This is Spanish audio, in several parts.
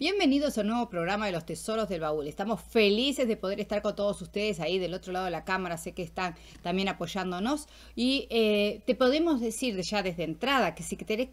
Bienvenidos a un nuevo programa de los Tesoros del Baúl. Estamos felices de poder estar con todos ustedes ahí del otro lado de la cámara. Sé que están también apoyándonos. Y te podemos decir ya desde entrada que si querés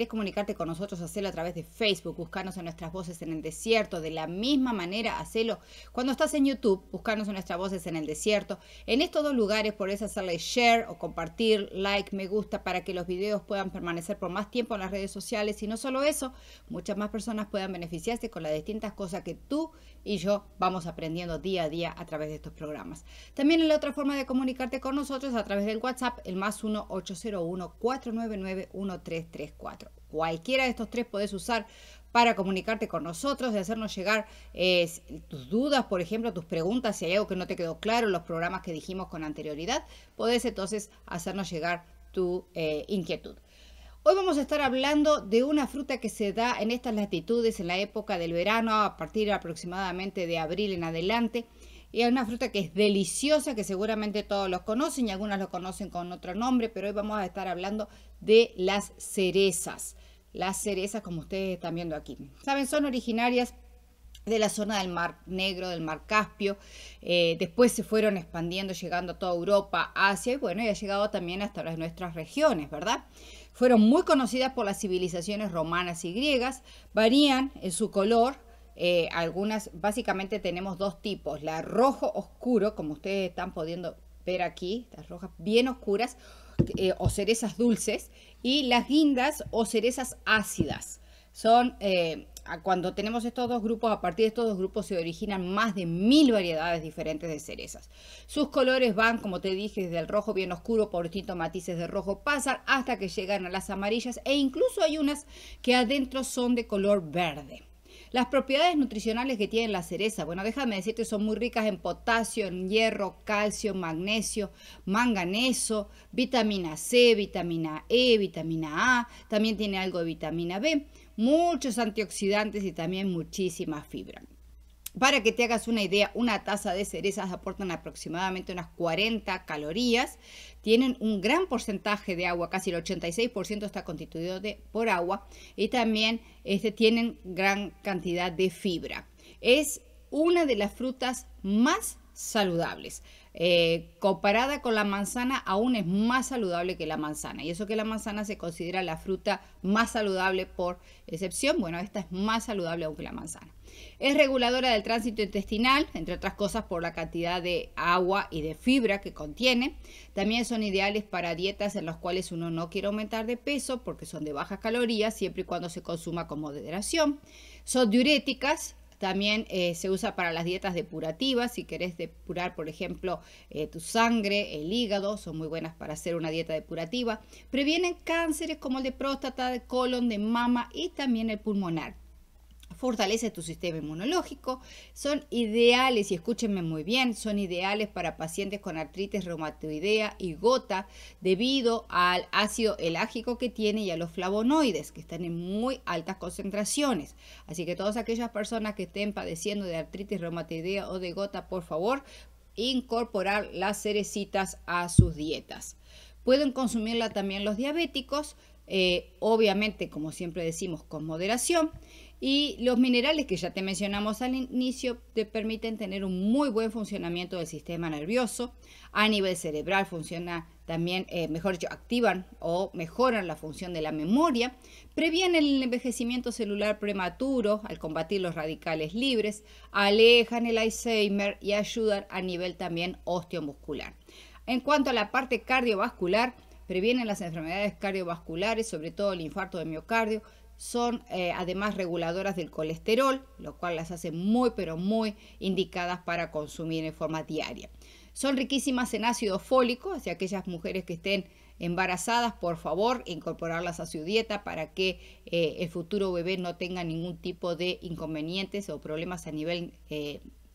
comunicarte con nosotros, hacelo a través de Facebook, buscarnos en Nuestras Voces en el Desierto. De la misma manera, hacelo cuando estás en YouTube, buscarnos en Nuestras Voces en el Desierto. En estos dos lugares podés hacerle share o compartir, like, me gusta, para que los videos puedan permanecer por más tiempo en las redes sociales. Y no solo eso, muchas más personas puedan beneficiarse con las distintas cosas que tú y yo vamos aprendiendo día a día a través de estos programas. También la otra forma de comunicarte con nosotros a través del WhatsApp, el +1 801 499 1334. Cualquiera de estos tres podés usar para comunicarte con nosotros, de hacernos llegar tus dudas, por ejemplo, tus preguntas, si hay algo que no te quedó claro en los programas que dijimos con anterioridad, podés entonces hacernos llegar tu inquietud. Hoy vamos a estar hablando de una fruta que se da en estas latitudes en la época del verano, a partir aproximadamente de abril en adelante. Y es una fruta que es deliciosa, que seguramente todos los conocen y algunas lo conocen con otro nombre, pero hoy vamos a estar hablando de las cerezas. Las cerezas, como ustedes están viendo aquí. Saben, son originarias de la zona del Mar Negro, del Mar Caspio. Después se fueron expandiendo, llegando a toda Europa, Asia y bueno, y ha llegado también hasta nuestras regiones, ¿verdad? Fueron muy conocidas por las civilizaciones romanas y griegas, varían en su color. Algunas, básicamente tenemos dos tipos, la rojo oscuro, como ustedes están pudiendo ver aquí, las rojas bien oscuras, o cerezas dulces, y las guindas o cerezas ácidas. Son, cuando tenemos estos dos grupos, a partir de estos dos grupos se originan más de 1000 variedades diferentes de cerezas. Sus colores van, como te dije, desde el rojo bien oscuro por distintos matices de rojo pasan hasta que llegan a las amarillas, e incluso hay unas que adentro son de color verde. Las propiedades nutricionales que tienen la cereza, bueno, déjame decirte, son muy ricas en potasio, en hierro, calcio, magnesio, manganeso, vitamina C, vitamina E, vitamina A, también tiene algo de vitamina B, muchos antioxidantes y también muchísima fibra. Para que te hagas una idea, una taza de cerezas aportan aproximadamente unas 40 calorías. Tienen un gran porcentaje de agua, casi el 86% está constituido por agua. Y también tienen gran cantidad de fibra. Es una de las frutas más saludables. Comparada con la manzana, aún es más saludable que la manzana. Y eso que la manzana se considera la fruta más saludable por excepción. Bueno, esta es más saludable aún que la manzana. Es reguladora del tránsito intestinal, entre otras cosas por la cantidad de agua y de fibra que contiene. También son ideales para dietas en las cuales uno no quiere aumentar de peso porque son de bajas calorías, siempre y cuando se consuma con moderación. Son diuréticas. También se usa para las dietas depurativas, si querés depurar, por ejemplo, tu sangre, el hígado, son muy buenas para hacer una dieta depurativa. Previenen cánceres como el de próstata, de colon, de mama y también el pulmonar. Fortalece tu sistema inmunológico, son ideales, y escúchenme muy bien, son ideales para pacientes con artritis reumatoidea y gota debido al ácido elágico que tiene y a los flavonoides que están en muy altas concentraciones. Así que todas aquellas personas que estén padeciendo de artritis reumatoidea o de gota, por favor, incorporar las cerecitas a sus dietas. Pueden consumirla también los diabéticos, obviamente, como siempre decimos, con moderación. Y los minerales que ya te mencionamos al inicio te permiten tener un muy buen funcionamiento del sistema nervioso. A nivel cerebral funciona también, mejor dicho, activan o mejoran la función de la memoria. Previenen el envejecimiento celular prematuro al combatir los radicales libres. Alejan el Alzheimer y ayudan a nivel también osteomuscular. En cuanto a la parte cardiovascular, previenen las enfermedades cardiovasculares, sobre todo el infarto de miocardio. Son además reguladoras del colesterol, lo cual las hace muy pero muy indicadas para consumir en forma diaria. Son riquísimas en ácido fólico, hacia aquellas mujeres que estén embarazadas, por favor, incorporarlas a su dieta para que el futuro bebé no tenga ningún tipo de inconvenientes o problemas a nivel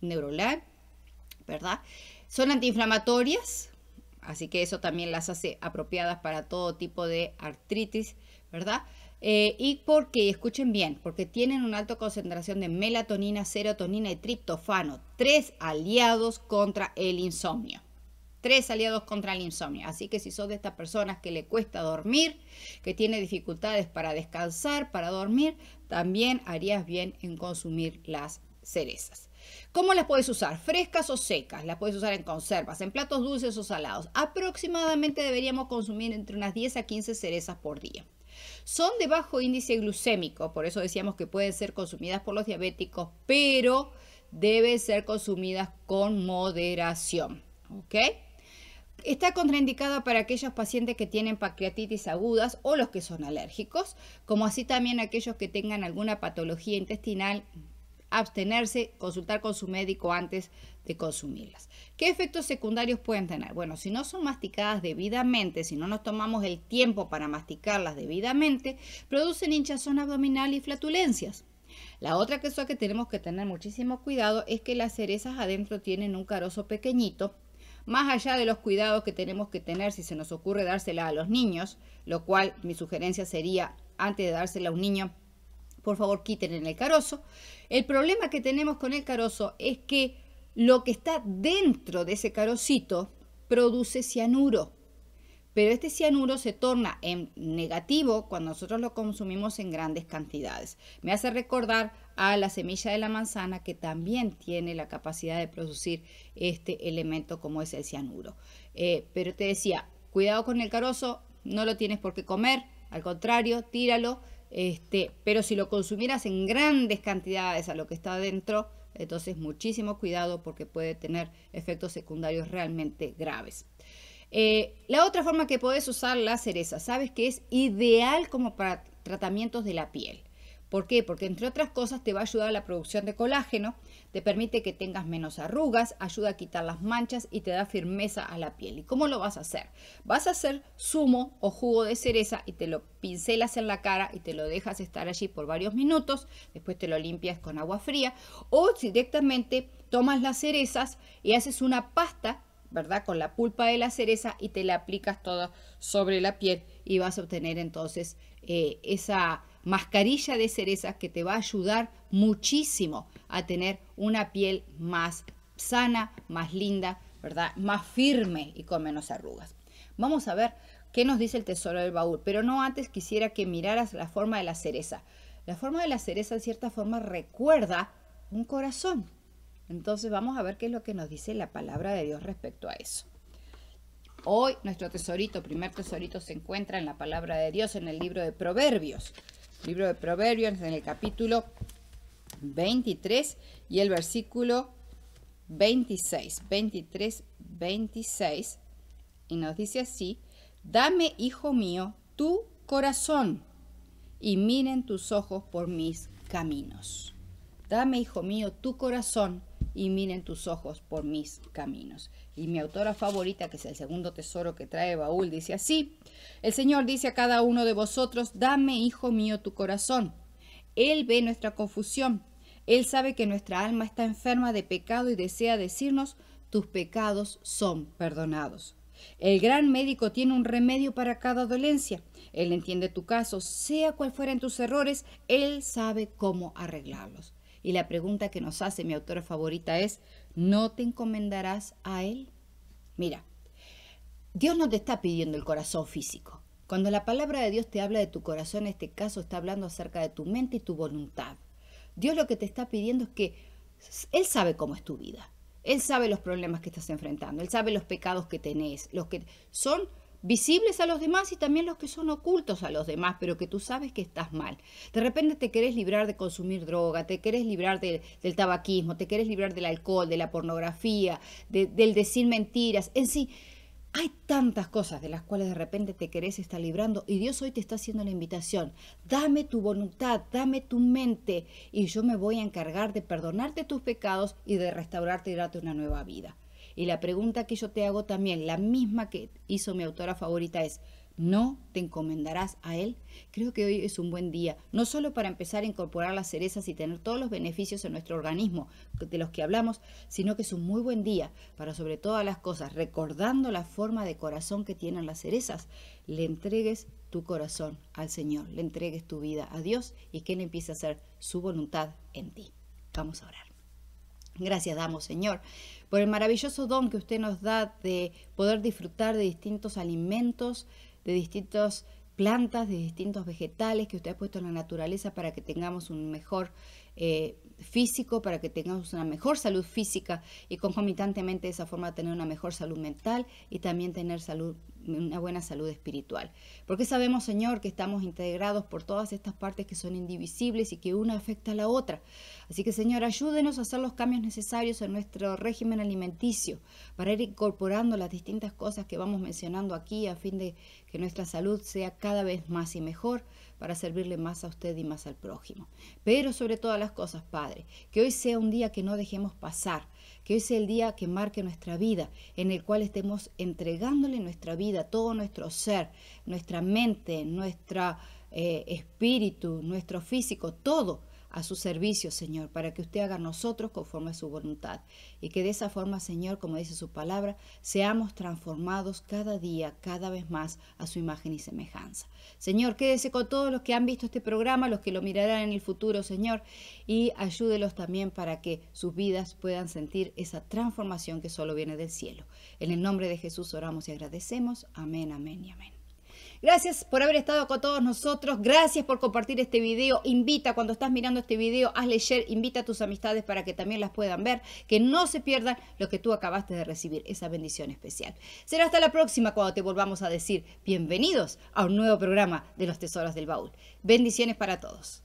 neuronal, ¿verdad? Son antiinflamatorias, así que eso también las hace apropiadas para todo tipo de artritis, ¿verdad? Y porque, escuchen bien, porque tienen una alta concentración de melatonina, serotonina y triptofano, 3 aliados contra el insomnio. 3 aliados contra el insomnio. Así que si sos de estas personas que le cuesta dormir, que tiene dificultades para descansar, para dormir, también harías bien en consumir las cerezas. ¿Cómo las puedes usar? ¿Frescas o secas? Las puedes usar en conservas, en platos dulces o salados. Aproximadamente deberíamos consumir entre unas 10 a 15 cerezas por día. Son de bajo índice glucémico, por eso decíamos que pueden ser consumidas por los diabéticos, pero deben ser consumidas con moderación. ¿Ok? Está contraindicada para aquellos pacientes que tienen pancreatitis agudas o los que son alérgicos, como así también aquellos que tengan alguna patología intestinal. Abstenerse, consultar con su médico antes de consumirlas. ¿Qué efectos secundarios pueden tener? Bueno, si no son masticadas debidamente, si no nos tomamos el tiempo para masticarlas debidamente, producen hinchazón abdominal y flatulencias. La otra cosa que tenemos que tener muchísimo cuidado es que las cerezas adentro tienen un carozo pequeñito. Más allá de los cuidados que tenemos que tener si se nos ocurre dársela a los niños, lo cual mi sugerencia sería, antes de dársela a un niño, por favor quiten el carozo. El problema que tenemos con el carozo es que lo que está dentro de ese carocito produce cianuro. Pero este cianuro se torna en negativo cuando nosotros lo consumimos en grandes cantidades. Me hace recordar a la semilla de la manzana, que también tiene la capacidad de producir este elemento como es el cianuro. Pero te decía, cuidado con el carozo, no lo tienes por qué comer, al contrario, tíralo. Pero si lo consumieras en grandes cantidades a lo que está adentro, entonces muchísimo cuidado porque puede tener efectos secundarios realmente graves. La otra forma que podés usar la cereza, sabes que es ideal como para tratamientos de la piel. ¿Por qué? Porque entre otras cosas te va a ayudar a la producción de colágeno, te permite que tengas menos arrugas, ayuda a quitar las manchas y te da firmeza a la piel. ¿Y cómo lo vas a hacer? Vas a hacer zumo o jugo de cereza y te lo pincelas en la cara y te lo dejas estar allí por varios minutos, después te lo limpias con agua fría, o directamente tomas las cerezas y haces una pasta, ¿verdad? Con la pulpa de la cereza y te la aplicas toda sobre la piel y vas a obtener entonces esa mascarilla de cerezas que te va a ayudar muchísimo a tener una piel más sana, más linda, ¿verdad? Más firme y con menos arrugas. Vamos a ver qué nos dice el tesoro del baúl, pero no antes quisiera que miraras la forma de la cereza. La forma de la cereza en cierta forma recuerda un corazón. Entonces vamos a ver qué es lo que nos dice la palabra de Dios respecto a eso. Hoy nuestro tesorito, primer tesorito, se encuentra en la palabra de Dios en el libro de Proverbios. Libro de Proverbios en el capítulo 23 y el versículo 26. 23, 26. Y nos dice así: dame, hijo mío, tu corazón y miren tus ojos por mis caminos. Dame, hijo mío, tu corazón y miren tus ojos por mis caminos. Y mi autora favorita, que es el segundo tesoro que trae baúl, dice así: el Señor dice a cada uno de vosotros, dame, hijo mío, tu corazón. Él ve nuestra confusión. Él sabe que nuestra alma está enferma de pecado y desea decirnos, tus pecados son perdonados. El gran médico tiene un remedio para cada dolencia. Él entiende tu caso, sea cual fueran tus errores, Él sabe cómo arreglarlos. Y la pregunta que nos hace mi autora favorita es, ¿no te encomendarás a Él? Mira, Dios no te está pidiendo el corazón físico. Cuando la palabra de Dios te habla de tu corazón, en este caso está hablando acerca de tu mente y tu voluntad. Dios lo que te está pidiendo es que Él sabe cómo es tu vida. Él sabe los problemas que estás enfrentando. Él sabe los pecados que tenés, los que son visibles a los demás y también los que son ocultos a los demás, pero que tú sabes que estás mal. De repente te querés librar de consumir droga, te querés librar del tabaquismo, te querés librar del alcohol, de la pornografía, del decir mentiras. En sí, hay tantas cosas de las cuales de repente te querés estar librando y Dios hoy te está haciendo la invitación. Dame tu voluntad, dame tu mente y yo me voy a encargar de perdonarte tus pecados y de restaurarte y darte una nueva vida. Y la pregunta que yo te hago también, la misma que hizo mi autora favorita, es, ¿no te encomendarás a Él? Creo que hoy es un buen día, no solo para empezar a incorporar las cerezas y tener todos los beneficios en nuestro organismo de los que hablamos, sino que es un muy buen día para, sobre todas las cosas, recordando la forma de corazón que tienen las cerezas, le entregues tu corazón al Señor, le entregues tu vida a Dios y que Él empiece a hacer su voluntad en ti. Vamos a orar. Gracias damos, Señor, por el maravilloso don que usted nos da de poder disfrutar de distintos alimentos, de distintas plantas, de distintos vegetales que usted ha puesto en la naturaleza para que tengamos un mejor físico, para que tengamos una mejor salud física y concomitantemente de esa forma tener una mejor salud mental y también tener una buena salud espiritual. Porque sabemos, Señor, que estamos integrados por todas estas partes que son indivisibles y que una afecta a la otra. Así que, Señor, ayúdenos a hacer los cambios necesarios en nuestro régimen alimenticio para ir incorporando las distintas cosas que vamos mencionando aquí a fin de que nuestra salud sea cada vez más y mejor para servirle más a usted y más al prójimo. Pero sobre todas las cosas, Padre, que hoy sea un día que no dejemos pasar, que hoy sea el día que marque nuestra vida, en el cual estemos entregándole nuestra vida, todo nuestro ser, nuestra mente, nuestro espíritu, nuestro físico, todo a su servicio, Señor, para que usted haga a nosotros conforme a su voluntad. Y que de esa forma, Señor, como dice su palabra, seamos transformados cada día, cada vez más a su imagen y semejanza. Señor, quédese con todos los que han visto este programa, los que lo mirarán en el futuro, Señor, y ayúdelos también para que sus vidas puedan sentir esa transformación que solo viene del cielo. En el nombre de Jesús oramos y agradecemos. Amén, amén y amén. Gracias por haber estado con todos nosotros. Gracias por compartir este video. Invita, cuando estás mirando este video, hazle share, invita a tus amistades para que también las puedan ver, que no se pierdan lo que tú acabaste de recibir, esa bendición especial. Será hasta la próxima cuando te volvamos a decir bienvenidos a un nuevo programa de los Tesoros del Baúl. Bendiciones para todos.